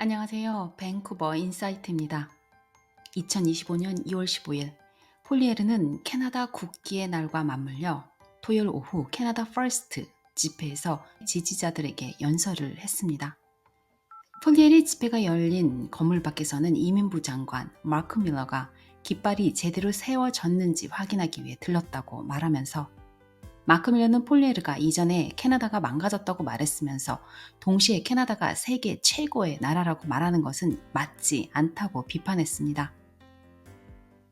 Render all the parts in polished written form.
안녕하세요. 밴쿠버 인사이트입니다. 2025년 2월 15일 폴리에르는 캐나다 국기의 날과 맞물려 토요일 오후 캐나다 퍼스트 집회에서 지지자들에게 연설을 했습니다. 폴리에르 집회가 열린 건물 밖에서는 이민부 장관 마크 밀러가 깃발이 제대로 세워졌는지 확인하기 위해 들렀다고 말하면서 마크 밀러는 폴리에르가 이전에 캐나다가 망가졌다고 말했으면서 동시에 캐나다가 세계 최고의 나라라고 말하는 것은 맞지 않다고 비판했습니다.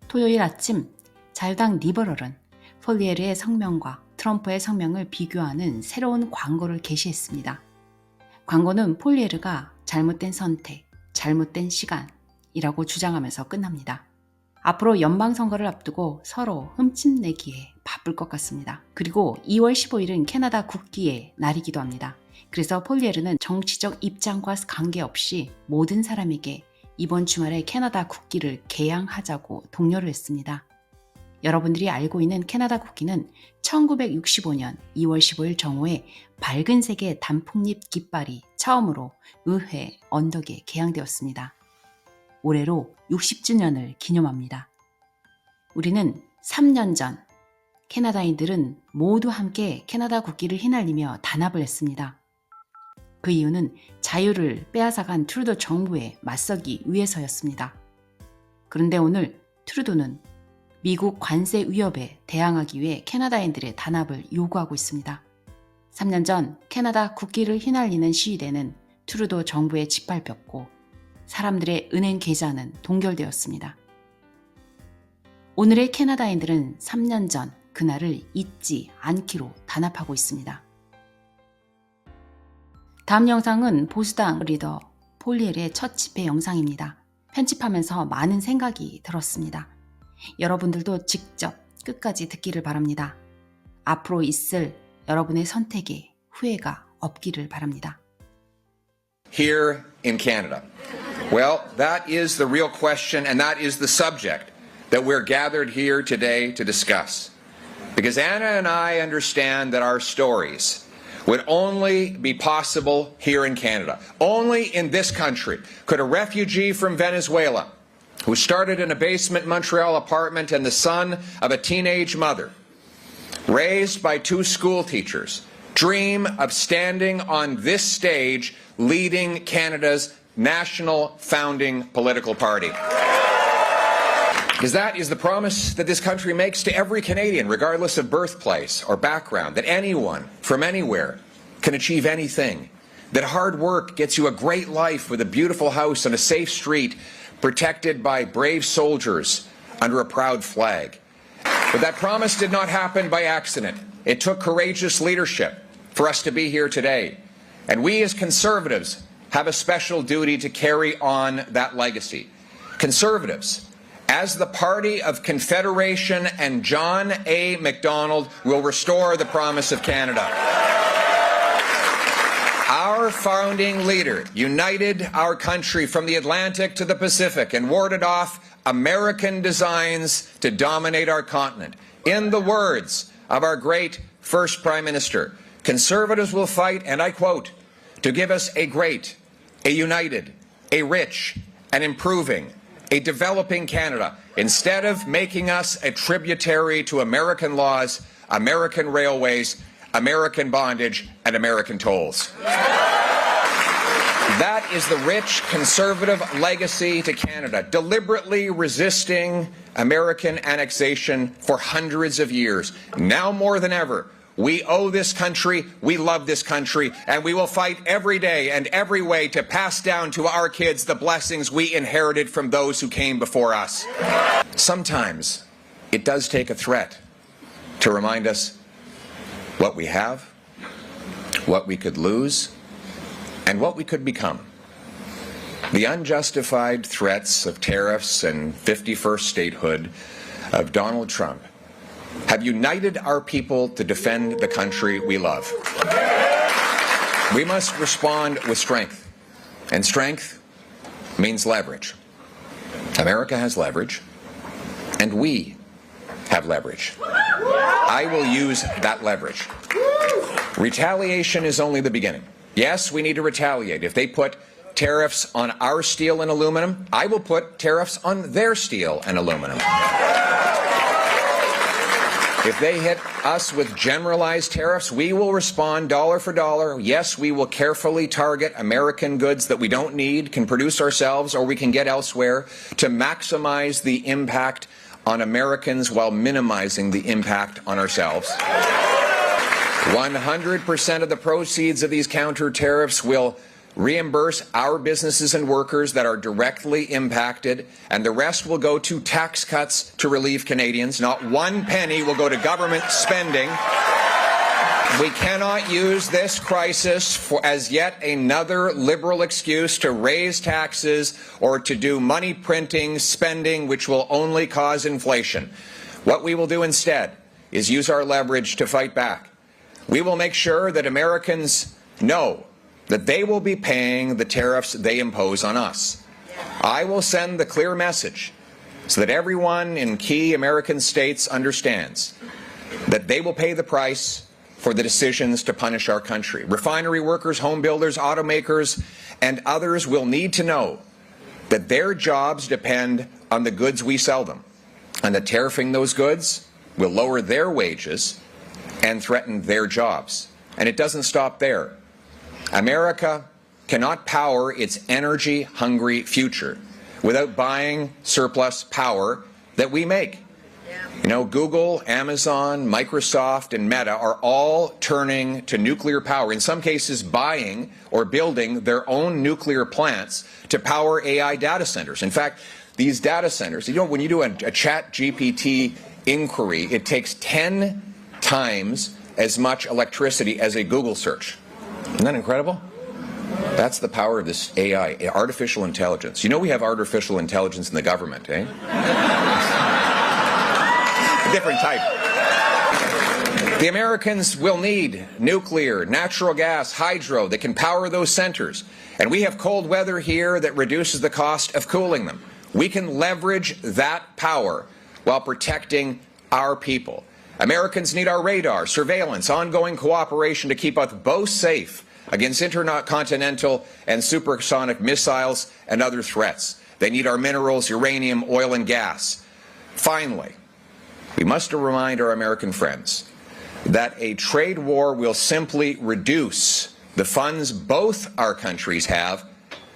토요일 아침 자유당 리버럴은 폴리에르의 성명과 트럼프의 성명을 비교하는 새로운 광고를 게시했습니다. 광고는 폴리에르가 잘못된 선택, 잘못된 시간이라고 주장하면서 끝납니다. 앞으로 연방선거를 앞두고 서로 흠집내기에 바쁠 것 같습니다. 그리고 2월 15일은 캐나다 국기의 날이기도 합니다. 그래서 폴리에르는 정치적 입장과 관계없이 모든 사람에게 이번 주말에 캐나다 국기를 개양하자고 독려를 했습니다. 여러분들이 알고 있는 캐나다 국기는 1965년 2월 15일 정오에 밝은 색의 단풍잎 깃발이 처음으로 의회 언덕에 개양되었습니다. 올해로 60주년을 기념합니다. 우리는 3년 전 캐나다인들은 모두 함께 캐나다 국기를 휘날리며 단합을 했습니다. 그 이유는 자유를 빼앗아간 트루도 정부에 맞서기 위해서였습니다. 그런데 오늘 트루도는 미국 관세 위협에 대항하기 위해 캐나다인들의 단합을 요구하고 있습니다. 3년 전 캐나다 국기를 휘날리는 시위대는 트루도 정부에 짓밟혔고 사람들의 은행 계좌는 동결되었습니다. 오늘의 캐나다인들은 3년 전 그날을 잊지 않기로 단합하고 있습니다. 다음 영상은 보수당 리더 폴리에르의 첫 집회 영상입니다. 편집하면서 많은 생각이 들었습니다. 여러분들도 직접 끝까지 듣기를 바랍니다. 앞으로 있을 여러분의 선택에 후회가 없기를 바랍니다. Here in Canada. Well, that is the real question, and that is the subject that we're gathered here today to discuss. Because Anna and I understand that our stories would only be possible here in Canada. Only in this country could a refugee from Venezuela, who started in a basement Montreal apartment and the son of a teenage mother, raised by two school teachers, dream of standing on this stage leading Canada's national founding political party. Because that is the promise that this country makes to every Canadian, regardless of birthplace or background, that anyone from anywhere can achieve anything, that hard work gets you a great life with a beautiful house on a safe street protected by brave soldiers under a proud flag. But that promise did not happen by accident. It took courageous leadership for us to be here today. And we as Conservatives have a special duty to carry on that legacy. Conservatives, as the party of Confederation and John A. Macdonald, will restore the promise of Canada. Our founding leader united our country from the Atlantic to the Pacific and warded off American designs to dominate our continent. In the words of our great first Prime Minister, Conservatives will fight, and I quote, to give us a great, a united, a rich, an improving, a developing Canada, instead of making us a tributary to American laws, American railways, American bondage, and American tolls. That is the rich conservative legacy to Canada, deliberately resisting American annexation for hundreds of years. Now more than ever, we owe this country, we love this country, and we will fight every day and every way to pass down to our kids the blessings we inherited from those who came before us. Sometimes it does take a threat to remind us what we have, what we could lose, and what we could become. The unjustified threats of tariffs and 51st statehood of Donald Trump have united our people to defend the country we love. We must respond with strength, and strength means leverage. America has leverage, and we have leverage. I will use that leverage. Retaliation is only the beginning. Yes, we need to retaliate. If they put tariffs on our steel and aluminum, I will put tariffs on their steel and aluminum. If they hit us with generalized tariffs, we will respond dollar for dollar. Yes, we will carefully target American goods that we don't need, can produce ourselves, or we can get elsewhere to maximize the impact on Americans while minimizing the impact on ourselves. 100% of the proceeds of these counter tariffs will reimburse our businesses and workers that are directly impacted, and the rest will go to tax cuts to relieve Canadians. Not one penny will go to government spending. We cannot use this crisis as yet another liberal excuse to raise taxes or to do money printing, spending, which will only cause inflation. What we will do instead is use our leverage to fight back. We will make sure that Americans know that they will be paying the tariffs they impose on us. I will send the clear message so that everyone in key American states understands that they will pay the price for the decisions to punish our country. Refinery workers, home builders, automakers, and others will need to know that their jobs depend on the goods we sell them, and that tariffing those goods will lower their wages and threaten their jobs. And it doesn't stop there. America cannot power its energy-hungry future without buying surplus power that we make. You know, Google, Amazon, Microsoft, and Meta are all turning to nuclear power, in some cases buying or building their own nuclear plants to power AI data centers. In fact, these data centers, you know, when you do a chat GPT inquiry, it takes 10 times as much electricity as a Google search. Isn't that incredible? That's the power of this AI, artificial intelligence. You know we have artificial intelligence in the government, eh? A different type. The Americans will need nuclear, natural gas, hydro that can power those centers. And we have cold weather here that reduces the cost of cooling them. We can leverage that power while protecting our people. Americans need our radar, surveillance, ongoing cooperation to keep us both safe against intercontinental and supersonic missiles and other threats. They need our minerals, uranium, oil, and gas. Finally, we must remind our American friends that a trade war will simply reduce the funds both our countries have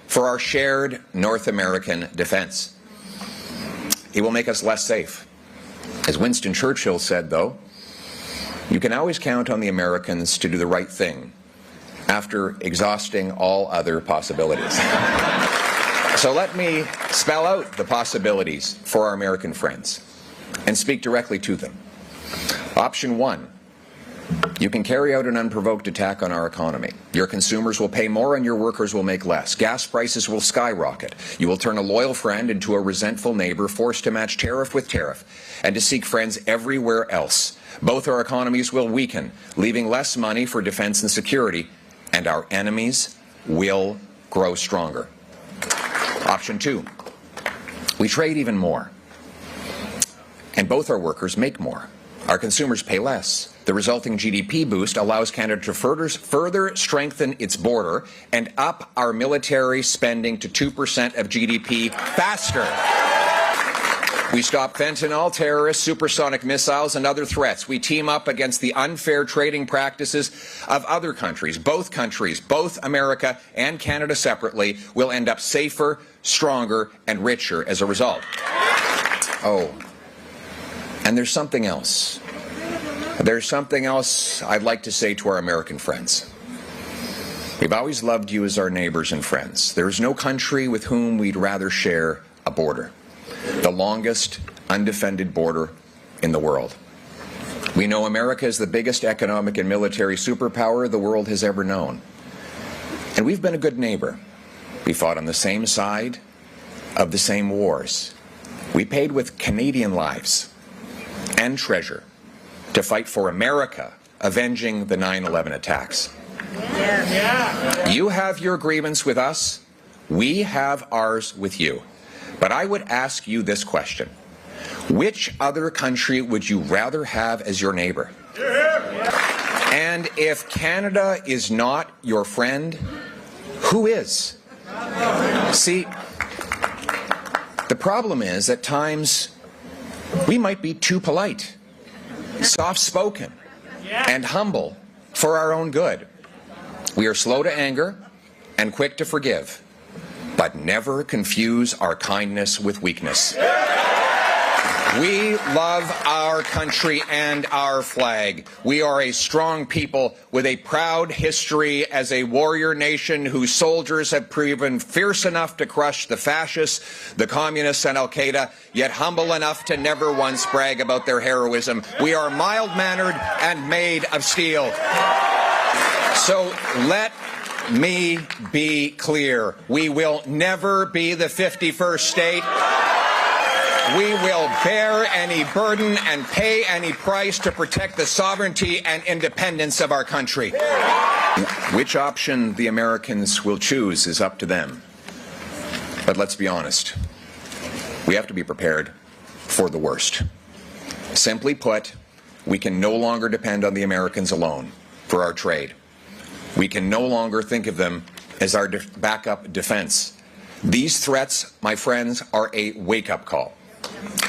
for our shared North American defense. It will make us less safe. As Winston Churchill said, though, you can always count on the Americans to do the right thing after exhausting all other possibilities. So let me spell out the possibilities for our American friends and speak directly to them. Option 1, you can carry out an unprovoked attack on our economy. Your consumers will pay more and your workers will make less. Gas prices will skyrocket. You will turn a loyal friend into a resentful neighbor, forced to match tariff with tariff and to seek friends everywhere else. Both our economies will weaken, leaving less money for defense and security, and our enemies will grow stronger. Option 2, we trade even more, and both our workers make more. Our consumers pay less. The resulting GDP boost allows Canada to further strengthen its border and up our military spending to 2% of GDP faster. We stop fentanyl, terrorists, supersonic missiles, and other threats. We team up against the unfair trading practices of other countries. Both America and Canada separately, will end up safer, stronger, and richer as a result. Oh, and there's something else. There's something else I'd like to say to our American friends. We've always loved you as our neighbors and friends. There is no country with whom we'd rather share a border. The longest undefended border in the world. We know America is the biggest economic and military superpower the world has ever known. And we've been a good neighbor. We fought on the same side of the same wars. We paid with Canadian lives and treasure to fight for America, avenging the 9/11 attacks. You have your grievance with us. We have ours with you. But I would ask you this question. Which other country would you rather have as your neighbor? And if Canada is not your friend, who is? See, the problem is at times we might be too polite, soft-spoken, and humble for our own good. We are slow to anger and quick to forgive, but never confuse our kindness with weakness. We love our country and our flag. We are a strong people with a proud history as a warrior nation whose soldiers have proven fierce enough to crush the fascists, the communists, and Al-Qaeda, yet humble enough to never once brag about their heroism. We are mild-mannered and made of steel. So let me be clear. We will never be the 51st state. We will bear any burden and pay any price to protect the sovereignty and independence of our country. Which option the Americans will choose is up to them. But let's be honest. We have to be prepared for the worst. Simply put, we can no longer depend on the Americans alone for our trade. We can no longer think of them as our backup defense. These threats, my friends, are a wake-up call.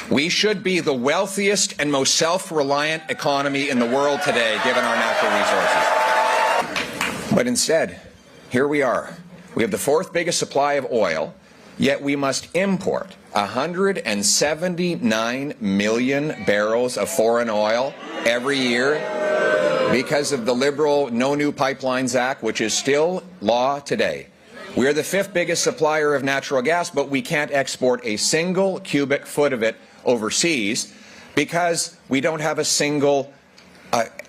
We should be the wealthiest and most self-reliant economy in the world today, given our natural resources. But instead, here we are. We have the fourth biggest supply of oil, yet we must import 179 million barrels of foreign oil every year because of the liberal No New Pipelines Act, which is still law today. We are the fifth biggest supplier of natural gas, but we can't export a single cubic foot of it overseas because we don't have a single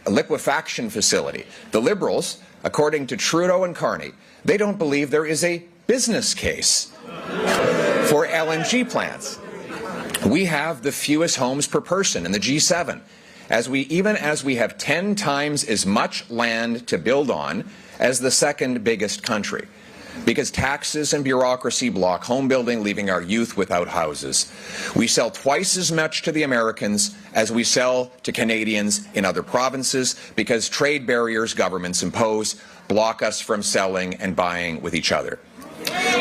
liquefaction facility. The Liberals, according to Trudeau and Carney, they don't believe there is a business case for LNG plants. We have the fewest homes per person in the G7, even as we have 10 times as much land to build on as the second biggest country. Because taxes and bureaucracy block home building, leaving our youth without houses. We sell twice as much to the Americans as we sell to Canadians in other provinces because trade barriers governments impose block us from selling and buying with each other.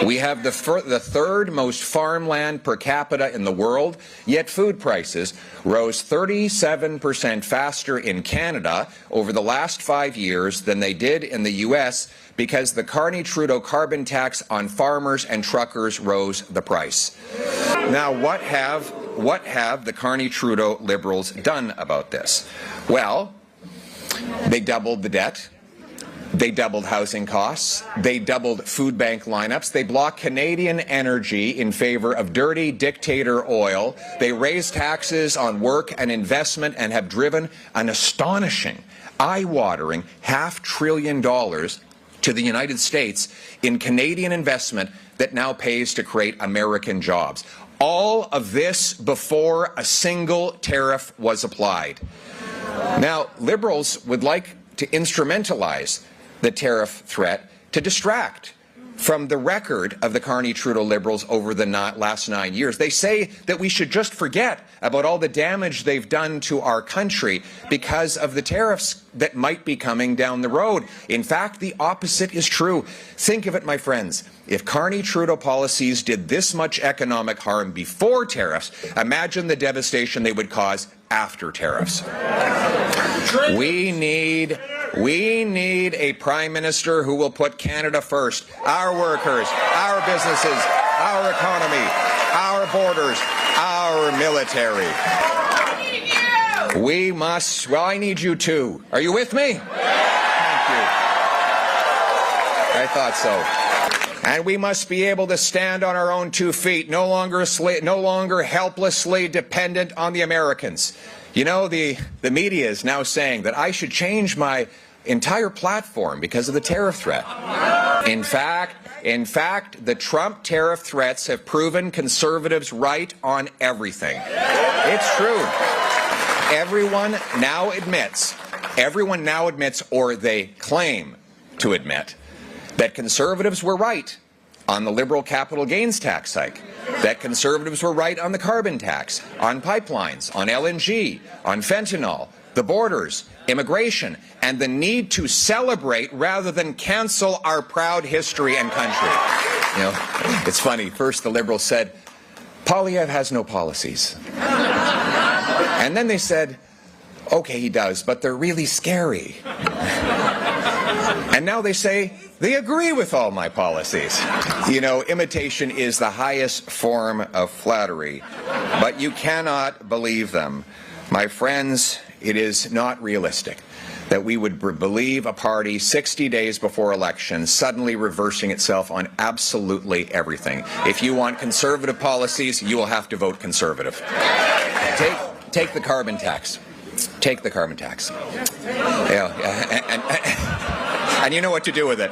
We have the third most farmland per capita in the world, yet food prices rose 37% faster in Canada over the last 5 years than they did in the U.S. because the Carney-Trudeau carbon tax on farmers and truckers rose the price. Now, what have the Carney-Trudeau Liberals done about this? Well, they doubled the debt. They doubled housing costs. They doubled food bank lineups. They blocked Canadian energy in favor of dirty dictator oil. They raised taxes on work and investment and have driven an astonishing, eye-watering $500 billion to the United States in Canadian investment that now pays to create American jobs. All of this before a single tariff was applied. Now, Liberals would like to instrumentalize the tariff threat to distract from the record of the Carney-Trudeau Liberals over the last 9 years. They say that we should just forget about all the damage they've done to our country because of the tariffs that might be coming down the road. In fact, the opposite is true. Think of it, my friends. If Carney-Trudeau policies did this much economic harm before tariffs, imagine the devastation they would cause after tariffs. We need a Prime Minister who will put Canada first, our workers, our businesses, our economy, our borders, our military. We must, well, I need you too. Are you with me? Thank you. I thought so. And we must be able to stand on our own 2 feet, no longer helplessly dependent on the Americans. You know, the media is now saying that I should change my entire platform because of the tariff threat. In fact, the Trump tariff threats have proven conservatives right on everything. It's true. Everyone now admits, or they claim to admit, that conservatives were right on the liberal capital gains tax hike, that conservatives were right on the carbon tax, on pipelines, on LNG, on fentanyl, the borders, immigration, and the need to celebrate rather than cancel our proud history and country. You know, it's funny. First, the Liberals said, Poilievre has no policies. And then they said, okay, he does, but they're really scary. And now they say, they agree with all my policies. You know, imitation is the highest form of flattery, but you cannot believe them. My friends, it is not realistic that we would believe a party 60 days before election suddenly reversing itself on absolutely everything. If you want conservative policies, you will have to vote conservative. Take the carbon tax. Take the carbon tax. And you know what to do with it.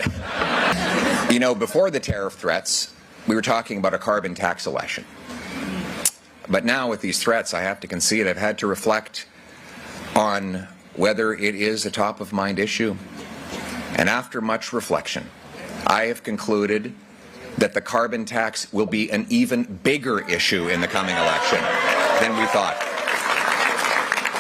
You know, before the tariff threats, we were talking about a carbon tax election. But now with these threats, I have to concede I've had to reflect on whether it is a top-of-mind issue. And after much reflection, I have concluded that the carbon tax will be an even bigger issue in the coming election than we thought.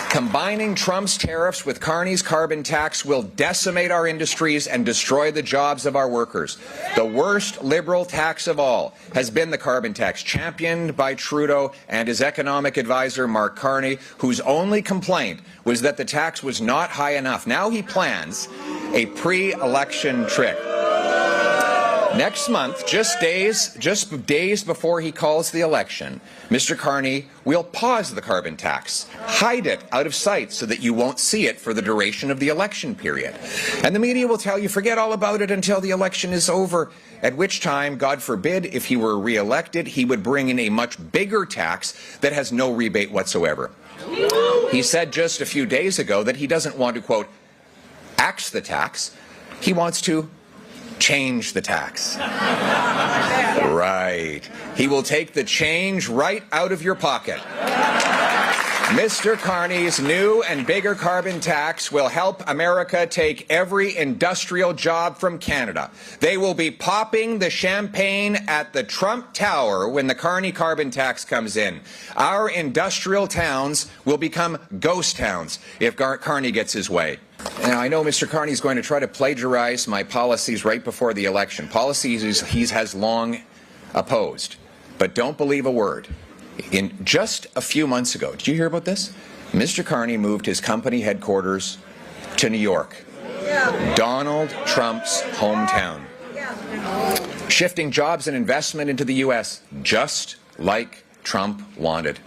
Combining Trump's tariffs with Carney's carbon tax will decimate our industries and destroy the jobs of our workers. The worst Liberal tax of all has been the carbon tax, championed by Trudeau and his economic advisor, Mark Carney, whose only complaint was that the tax was not high enough. Now he plans a pre-election trick. Next month, just days before he calls the election, Mr. Carney will pause the carbon tax, hide it out of sight so that you won't see it for the duration of the election period. And the media will tell you, forget all about it until the election is over, at which time, God forbid, if he were re-elected, he would bring in a much bigger tax that has no rebate whatsoever. He said just a few days ago that he doesn't want to, quote, axe the tax, he wants to change the tax. Right. He will take the change right out of your pocket. Mr. Carney's new and bigger carbon tax will help America take every industrial job from Canada. They will be popping the champagne at the Trump Tower when the Carney carbon tax comes in. Our industrial towns will become ghost towns if Carney gets his way. Now, I know Mr. Carney is going to try to plagiarize my policies right before the election, policies he has long opposed. But don't believe a word. In just a few months ago, did you hear about this? Mr. Carney moved his company headquarters to New York, Donald Trump's hometown, shifting jobs and investment into the U.S., just like Trump wanted.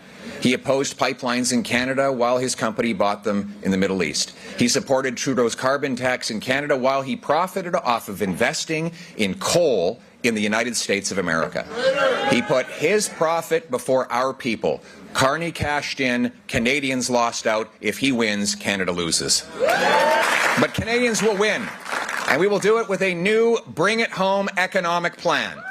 He opposed pipelines in Canada while his company bought them in the Middle East. He supported Trudeau's carbon tax in Canada while he profited off of investing in coal in the United States of America. He put his profit before our people. Carney cashed in, Canadians lost out. If he wins, Canada loses. But Canadians will win, and we will do it with a new Bring It Home economic plan.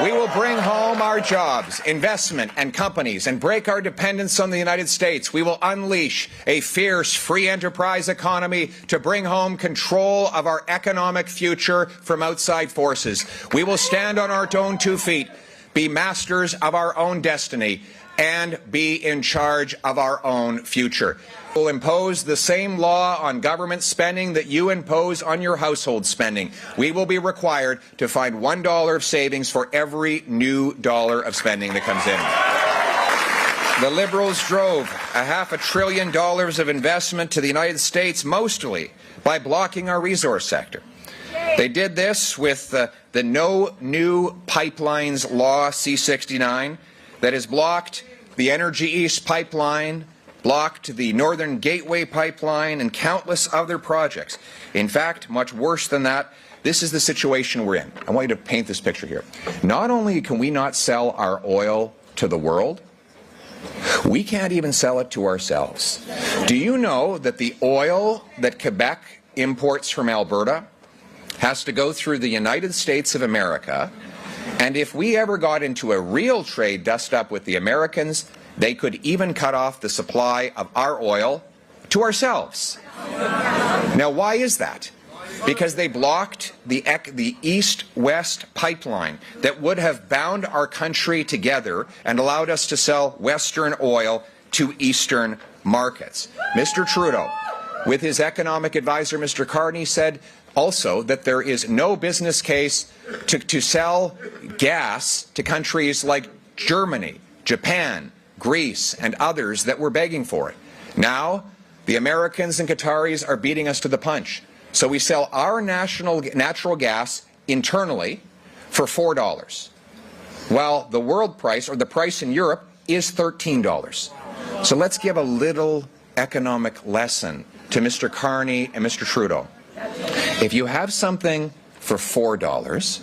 We will bring home our jobs, investment, and companies and break our dependence on the United States. We will unleash a fierce free enterprise economy to bring home control of our economic future from outside forces. We will stand on our own 2 feet, be masters of our own destiny, and be in charge of our own future. We will impose the same law on government spending that you impose on your household spending. We will be required to find $1 of savings for every new dollar of spending that comes in. The Liberals drove $500 billion of investment to the United States, mostly by blocking our resource sector. They did this with the No New Pipelines Law, C-69, that has blocked the Energy East pipeline, blocked the Northern Gateway pipeline, and countless other projects. In fact, much worse than that, this is the situation we're in. I want you to paint this picture here. Not only can we not sell our oil to the world, we can't even sell it to ourselves. Do you know that the oil that Quebec imports from Alberta has to go through the United States of America? And if we ever got into a real trade dust-up with the Americans, they could even cut off the supply of our oil to ourselves. Now, why is that? Because they blocked the East-West pipeline that would have bound our country together and allowed us to sell Western oil to Eastern markets. Mr. Trudeau, with his economic advisor, Mr. Carney, said, also that there is no business case to sell gas to countries like Germany, Japan, Greece, and others that were begging for it. Now, the Americans and Qataris are beating us to the punch. So we sell our natural gas internally for $4, while the world price, or the price in Europe, is $13. So let's give a little economic lesson to Mr. Carney and Mr. Trudeau. If you have something for $4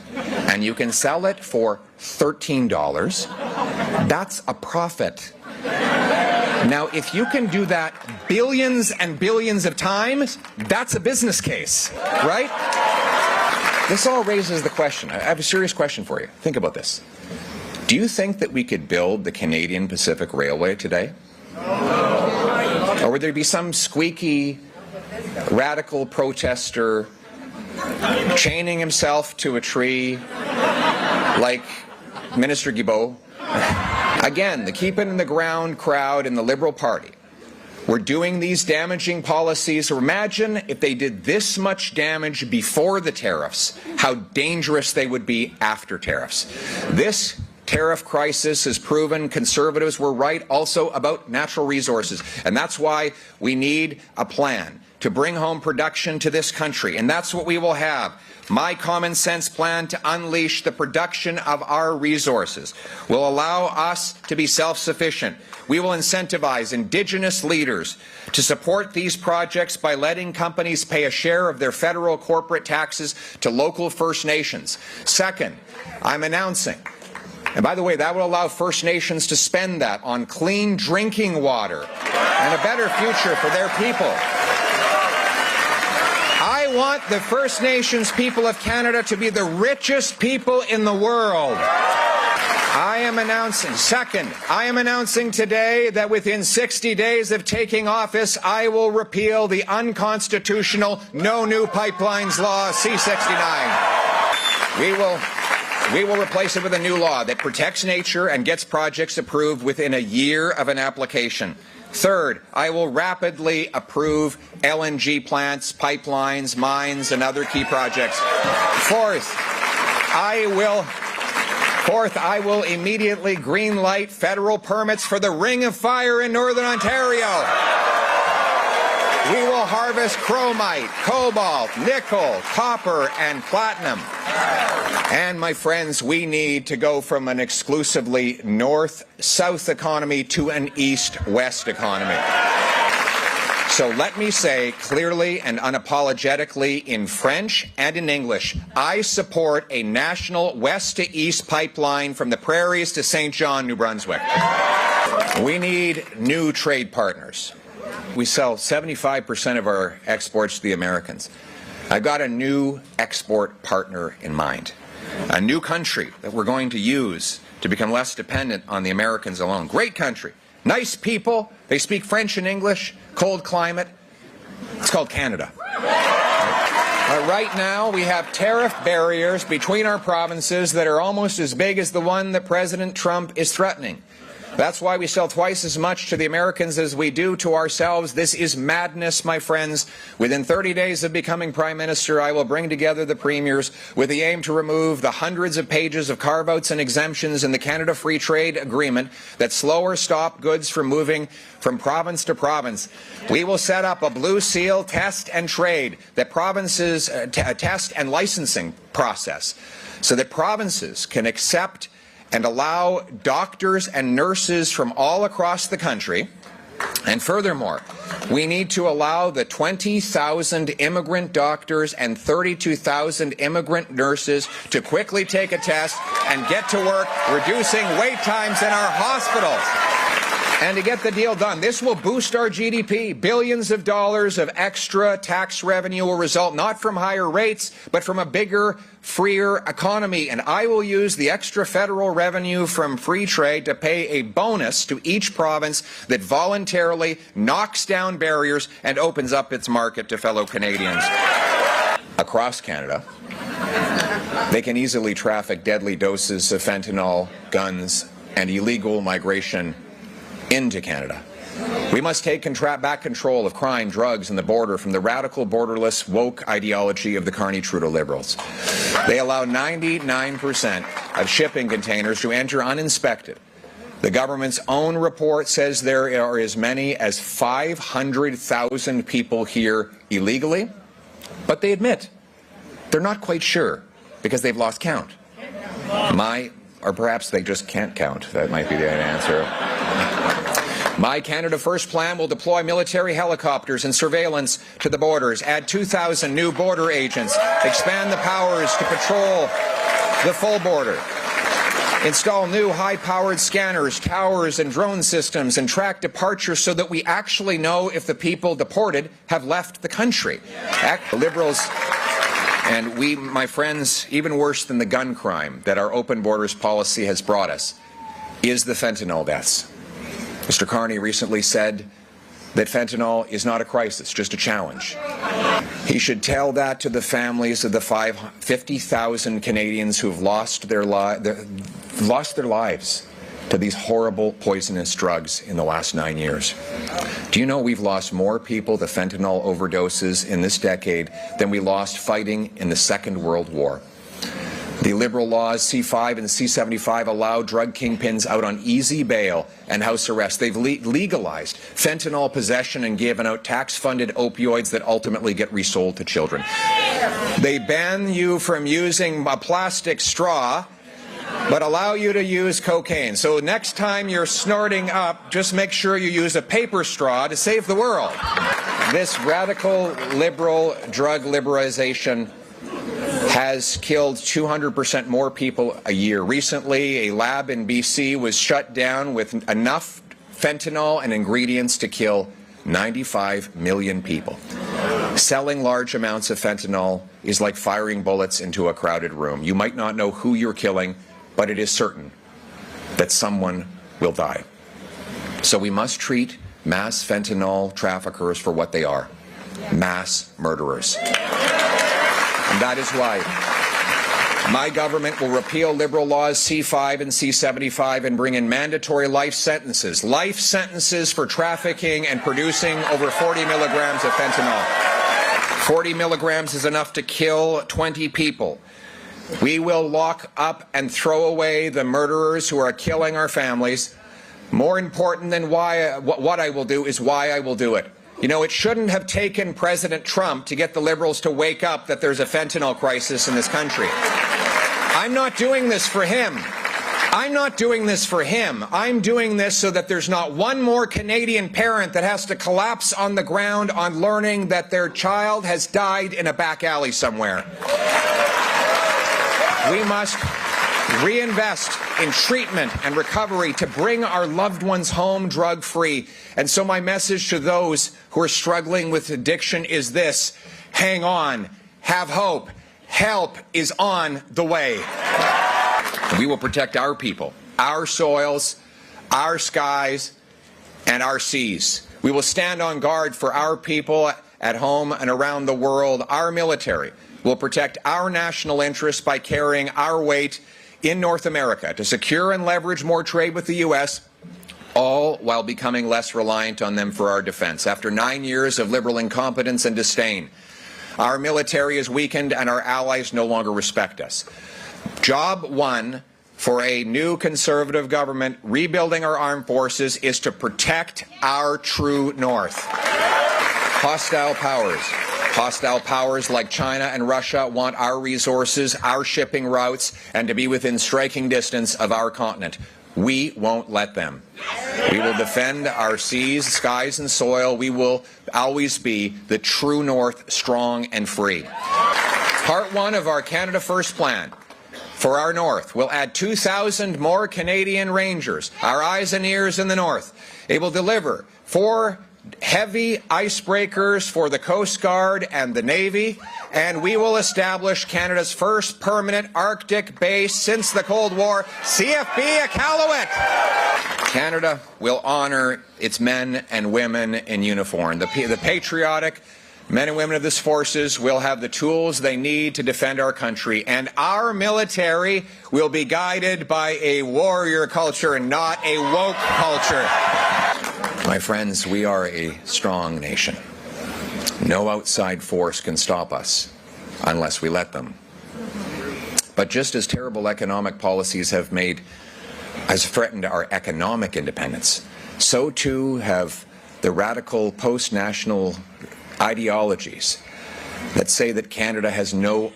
and you can sell it for $13, that's a profit. Now, if you can do that billions and billions of times, that's a business case, right? This all raises the question. I have a serious question for you. Think about this. Do you think that we could build the Canadian Pacific Railway today? Or would there be some squeaky, radical protester chaining himself to a tree like Minister Guilbeault? Again, the keep it in the ground crowd in the Liberal Party were doing these damaging policies. Imagine if they did this much damage before the tariffs, how dangerous they would be after tariffs. This tariff crisis has proven Conservatives were right also about natural resources, and that's why we need a plan to bring home production to this country, and that's what we will have. My common sense plan to unleash the production of our resources will allow us to be self-sufficient. We will incentivize Indigenous leaders to support these projects by letting companies pay a share of their federal corporate taxes to local First Nations. Second, I'm announcing, and by the way, that will allow First Nations to spend that on clean drinking water and a better future for their people. I want the First Nations people of Canada to be the richest people in the world. I am announcing today that within 60 days of taking office, I will repeal the unconstitutional No New Pipelines Law, C-69. We will replace it with a new law that protects nature and gets projects approved within a year of an application. Third, I will rapidly approve LNG plants, pipelines, mines, and other key projects. Fourth, I will immediately greenlight federal permits for the Ring of Fire in Northern Ontario. We will harvest chromite, cobalt, nickel, copper, and platinum. And, my friends, we need to go from an exclusively north-south economy to an east-west economy. So let me say clearly and unapologetically in French and in English, I support a national west-to-east pipeline from the prairies to St. John, New Brunswick. We need new trade partners. We sell 75% of our exports to the Americans. I've got a new export partner in mind, a new country that we're going to use to become less dependent on the Americans alone. Great country, nice people, they speak French and English, cold climate. It's called Canada. Right now, we have tariff barriers between our provinces that are almost as big as the one that President Trump is threatening. That's why we sell twice as much to the Americans as we do to ourselves. This is madness, my friends. Within 30 days of becoming Prime Minister, I will bring together the premiers with the aim to remove the hundreds of pages of carve-outs and exemptions in the Canada Free Trade Agreement that slow or stop goods from moving from province to province. We will set up a Blue Seal test and trade that provinces test and licensing process so that provinces can accept and allow doctors and nurses from all across the country. And furthermore, we need to allow the 20,000 immigrant doctors and 32,000 immigrant nurses to quickly take a test and get to work, reducing wait times in our hospitals. And to get the deal done, this will boost our GDP. Billions of dollars of extra tax revenue will result not from higher rates, but from a bigger, freer economy. And I will use the extra federal revenue from free trade to pay a bonus to each province that voluntarily knocks down barriers and opens up its market to fellow Canadians. Across Canada, they can easily traffic deadly doses of fentanyl, guns, and illegal migration into Canada. We must take back control of crime, drugs, and the border from the radical, borderless, woke ideology of the Carney-Trudeau liberals. They allow 99% of shipping containers to enter uninspected. The government's own report says there are as many as 500,000 people here illegally, but they admit they're not quite sure because they've lost count. Or perhaps they just can't count. That might be the answer. My Canada First plan will deploy military helicopters and surveillance to the borders, add 2,000 new border agents, expand the powers to patrol the full border, install new high-powered scanners, towers, and drone systems, and track departures so that we actually know if the people deported have left the country. Liberals and we, my friends, even worse than the gun crime that our open borders policy has brought us, is the fentanyl deaths. Mr. Carney recently said that fentanyl is not a crisis, just a challenge. He should tell that to the families of the 50,000 Canadians who have lost their lives to these horrible poisonous drugs in the last 9 years. Do you know we've lost more people to fentanyl overdoses in this decade than we lost fighting in the Second World War? The Liberal laws C5 and C75 allow drug kingpins out on easy bail and house arrest. They've legalized fentanyl possession and given out tax-funded opioids that ultimately get resold to children. They ban you from using a plastic straw, but allow you to use cocaine. So next time you're snorting up, just make sure you use a paper straw to save the world. This radical liberal drug liberalization has killed 200% more people a year. Recently, a lab in BC was shut down with enough fentanyl and ingredients to kill 95 million people. Selling large amounts of fentanyl is like firing bullets into a crowded room. You might not know who you're killing, but it is certain that someone will die. So we must treat mass fentanyl traffickers for what they are, mass murderers. And that is why my government will repeal Liberal laws C5 and C75 and bring in mandatory life sentences for trafficking and producing over 40 milligrams of fentanyl. 40 milligrams is enough to kill 20 people. We will lock up and throw away the murderers who are killing our families. More important than what I will do is why I will do it. You know, it shouldn't have taken President Trump to get the Liberals to wake up that there's a fentanyl crisis in this country. I'm not doing this for him. I'm doing this so that there's not one more Canadian parent that has to collapse on the ground on learning that their child has died in a back alley somewhere. We must reinvest in treatment and recovery to bring our loved ones home drug-free. And so my message to those who are struggling with addiction is this: hang on, have hope, help is on the way. We will protect our people, our soils, our skies, and our seas. We will stand on guard for our people at home and around the world. Our military will protect our national interests by carrying our weight in North America to secure and leverage more trade with the U.S., all while becoming less reliant on them for our defense. After 9 years of Liberal incompetence and disdain, our military is weakened and our allies no longer respect us. Job one for a new Conservative government rebuilding our armed forces is to protect our true north. Hostile powers like China and Russia want our resources, our shipping routes, and to be within striking distance of our continent. We won't let them. We will defend our seas, skies, and soil. We will always be the true north, strong and free. Part one of our Canada First plan for our north will add 2,000 more Canadian Rangers, our eyes and ears in the north. It will deliver 4 heavy icebreakers for the Coast Guard and the Navy, and we will establish Canada's first permanent Arctic base since the Cold War, CFB Iqaluit. Canada will honor its men and women in uniform. The patriotic men and women of these forces will have the tools they need to defend our country, and our military will be guided by a warrior culture and not a woke culture. My friends, we are a strong nation. No outside force can stop us unless we let them. But just as terrible economic policies have threatened our economic independence, so too have the radical post-national ideologies that say that Canada has no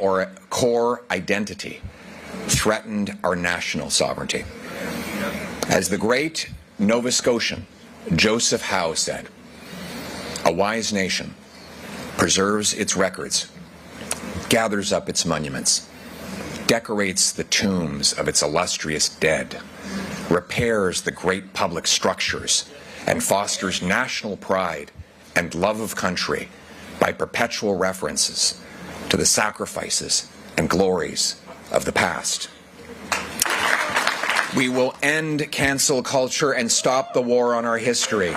core identity threatened our national sovereignty. As the great Nova Scotian Joseph Howe said, "A wise nation preserves its records, gathers up its monuments, decorates the tombs of its illustrious dead, repairs the great public structures, and fosters national pride and love of country by perpetual references to the sacrifices and glories of the past." We will end cancel culture and stop the war on our history.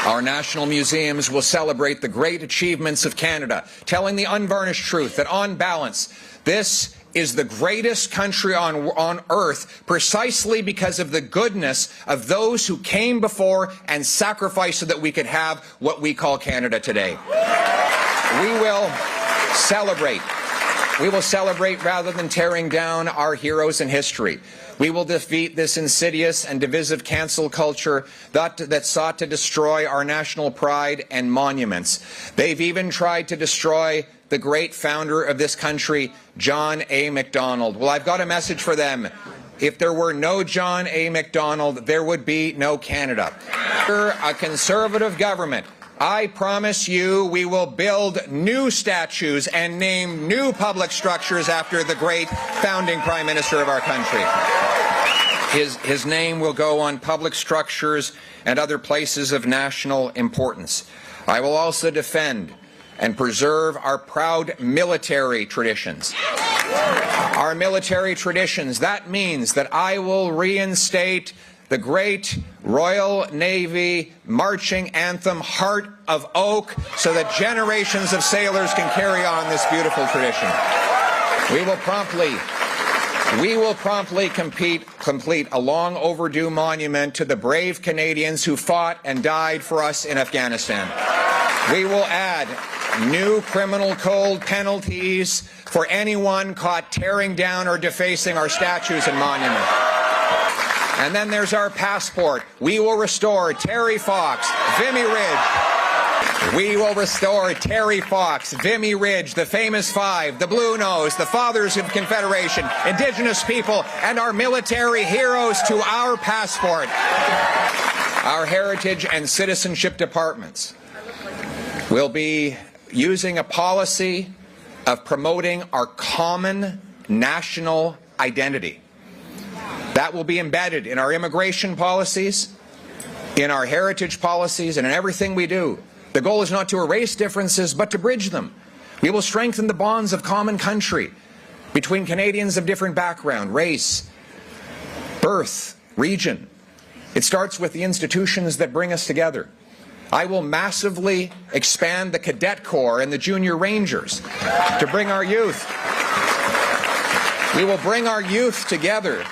Our national museums will celebrate the great achievements of Canada, telling the unvarnished truth that on balance, this is the greatest country on earth precisely because of the goodness of those who came before and sacrificed so that we could have what we call Canada today. We will celebrate. We will celebrate rather than tearing down our heroes in history. We will defeat this insidious and divisive cancel culture that sought to destroy our national pride and monuments. They've even tried to destroy the great founder of this country, John A. Macdonald. Well, I've got a message for them. If there were no John A. Macdonald, there would be no Canada. Under a Conservative government, I promise you we will build new statues and name new public structures after the great founding Prime Minister of our country. His name will go on public structures and other places of national importance. I will also defend and preserve our proud military traditions. Our military traditions, that means that I will reinstate the great Royal Navy marching anthem, Heart of Oak, so that generations of sailors can carry on this beautiful tradition. We will promptly complete a long overdue monument to the brave Canadians who fought and died for us in Afghanistan. We will add new criminal code penalties for anyone caught tearing down or defacing our statues and monuments. And then there's our passport. We will restore Terry Fox, Vimy Ridge. We will restore Terry Fox, Vimy Ridge, the famous five, the Blue Nose, the Fathers of Confederation, Indigenous people, and our military heroes to our passport. Our heritage and citizenship departments will be using a policy of promoting our common national identity. That will be embedded in our immigration policies, in our heritage policies, and in everything we do. The goal is not to erase differences, but to bridge them. We will strengthen the bonds of common country between Canadians of different background, race, birth, region. It starts with the institutions that bring us together. I will massively expand the Cadet Corps and the Junior Rangers to bring our youth. We will bring our youth together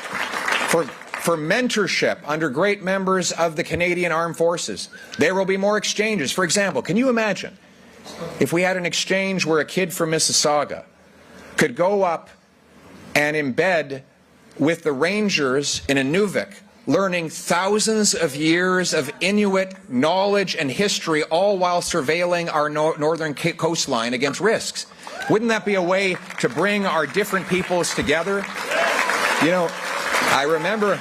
for mentorship under great members of the Canadian Armed Forces. There will be more exchanges. For example, can you imagine if we had an exchange where a kid from Mississauga could go up and embed with the Rangers in Inuvik, learning thousands of years of Inuit knowledge and history, all while surveilling our northern coastline against risks? Wouldn't that be a way to bring our different peoples together? You know, I remember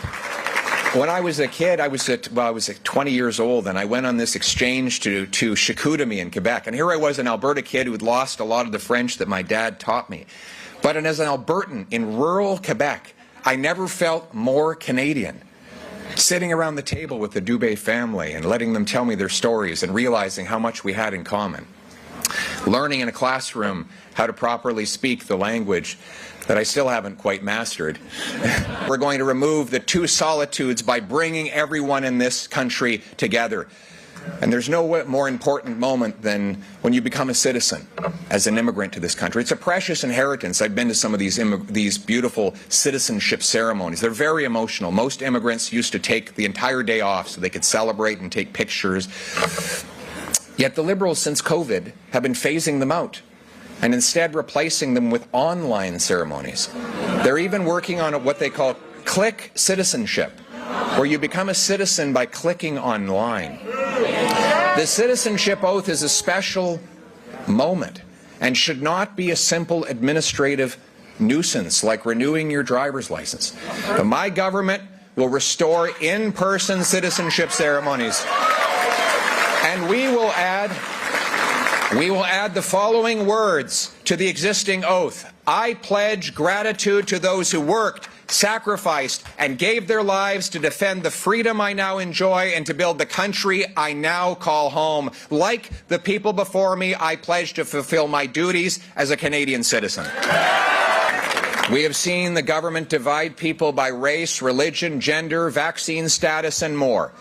when I was a kid, I was 20 years old, and I went on this exchange to Chicoutimi in Quebec. And here I was, an Alberta kid who had lost a lot of the French that my dad taught me. But as an Albertan in rural Quebec, I never felt more Canadian. Sitting around the table with the Dubé family and letting them tell me their stories and realizing how much we had in common. Learning in a classroom how to properly speak the language that I still haven't quite mastered. We're going to remove the two solitudes by bringing everyone in this country together. And there's no more important moment than when you become a citizen as an immigrant to this country. It's a precious inheritance. I've been to some of these beautiful citizenship ceremonies. They're very emotional. Most immigrants used to take the entire day off so they could celebrate and take pictures. Yet the Liberals, since COVID, have been phasing them out and instead replacing them with online ceremonies. They're even working on what they call click citizenship, where you become a citizen by clicking online. The citizenship oath is a special moment and should not be a simple administrative nuisance like renewing your driver's license. But my government will restore in-person citizenship ceremonies. And we will add the following words to the existing oath. I pledge gratitude to those who worked, sacrificed, and gave their lives to defend the freedom I now enjoy and to build the country I now call home. Like the people before me, I pledge to fulfill my duties as a Canadian citizen. We have seen the government divide people by race, religion, gender, vaccine status, and more.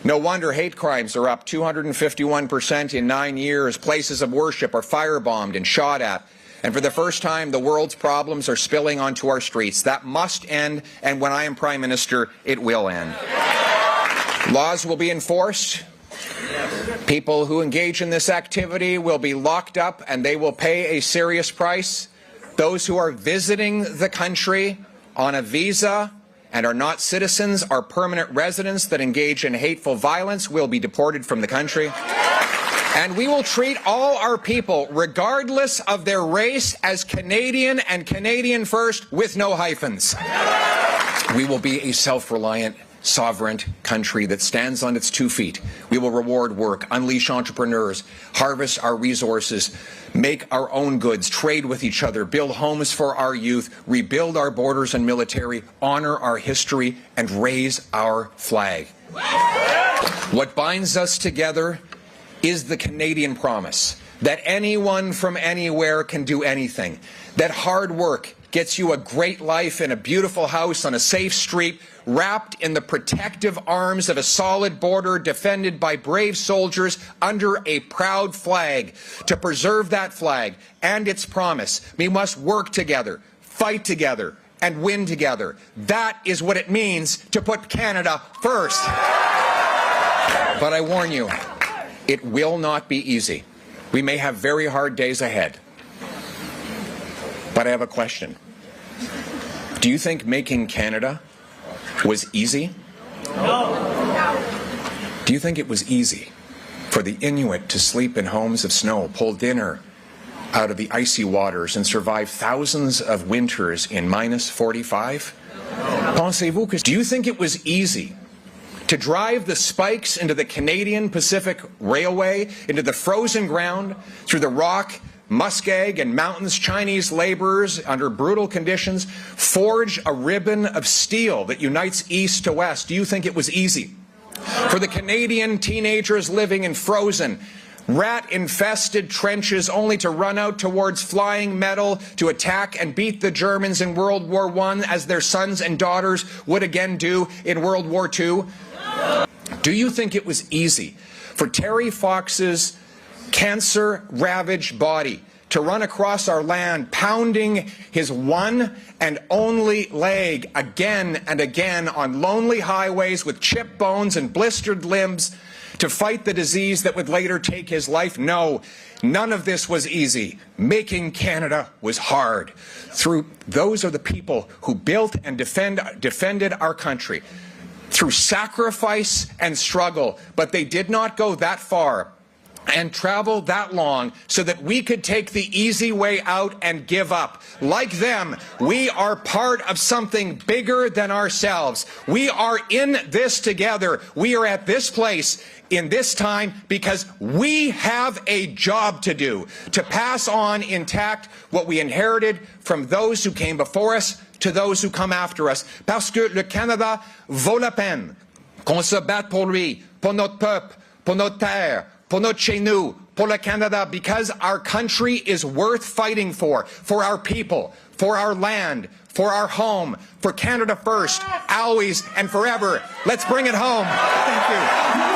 No wonder hate crimes are up 251% in 9 years. Places of worship are firebombed and shot at. And for the first time, the world's problems are spilling onto our streets. That must end, and when I am Prime Minister, it will end. Laws will be enforced. People who engage in this activity will be locked up, and they will pay a serious price. Those who are visiting the country on a visa and are not citizens or permanent residents that engage in hateful violence will be deported from the country. And we will treat all our people, regardless of their race, as Canadian and Canadian first with no hyphens. We will be a self-reliant, sovereign country that stands on its 2 feet. We will reward work, unleash entrepreneurs, harvest our resources, make our own goods, trade with each other, build homes for our youth, rebuild our borders and military, honor our history, and raise our flag. What binds us together is the Canadian promise that anyone from anywhere can do anything, that hard work gets you a great life in a beautiful house on a safe street, wrapped in the protective arms of a solid border defended by brave soldiers under a proud flag. To preserve that flag and its promise, we must work together, fight together, and win together. That is what it means to put Canada first. But I warn you, it will not be easy. We may have very hard days ahead. But I have a question. Do you think making Canada was easy? No. Do you think it was easy for the Inuit to sleep in homes of snow, pull dinner out of the icy waters, and survive thousands of winters in minus 45? Pensez-vous que... Do you think it was easy to drive the spikes into the Canadian Pacific Railway, into the frozen ground, through the rock, muskeg, and mountains? Chinese laborers, under brutal conditions, forge a ribbon of steel that unites east to west. Do you think it was easy for the Canadian teenagers living in frozen, rat-infested trenches only to run out towards flying metal to attack and beat the Germans in World War I as their sons and daughters would again do in World War II? Do you think it was easy for Terry Fox's cancer-ravaged body to run across our land, pounding his one and only leg again and again on lonely highways with chipped bones and blistered limbs to fight the disease that would later take his life? No, none of this was easy. Making Canada was hard. Those are the people who built and defended our country through sacrifice and struggle, but they did not go that far and travel that long so that we could take the easy way out and give up. Like them, we are part of something bigger than ourselves. We are in this together. We are at this place in this time because we have a job to do, to pass on intact what we inherited from those who came before us to those who come after us. Parce que le Canada vaut la peine qu'on se batte pour lui, pour notre peuple, pour notre terre, pour notre chez nous, pour le Canada, because our country is worth fighting for our people, for our land, for our home, for Canada first, always and forever. Let's bring it home. Thank you.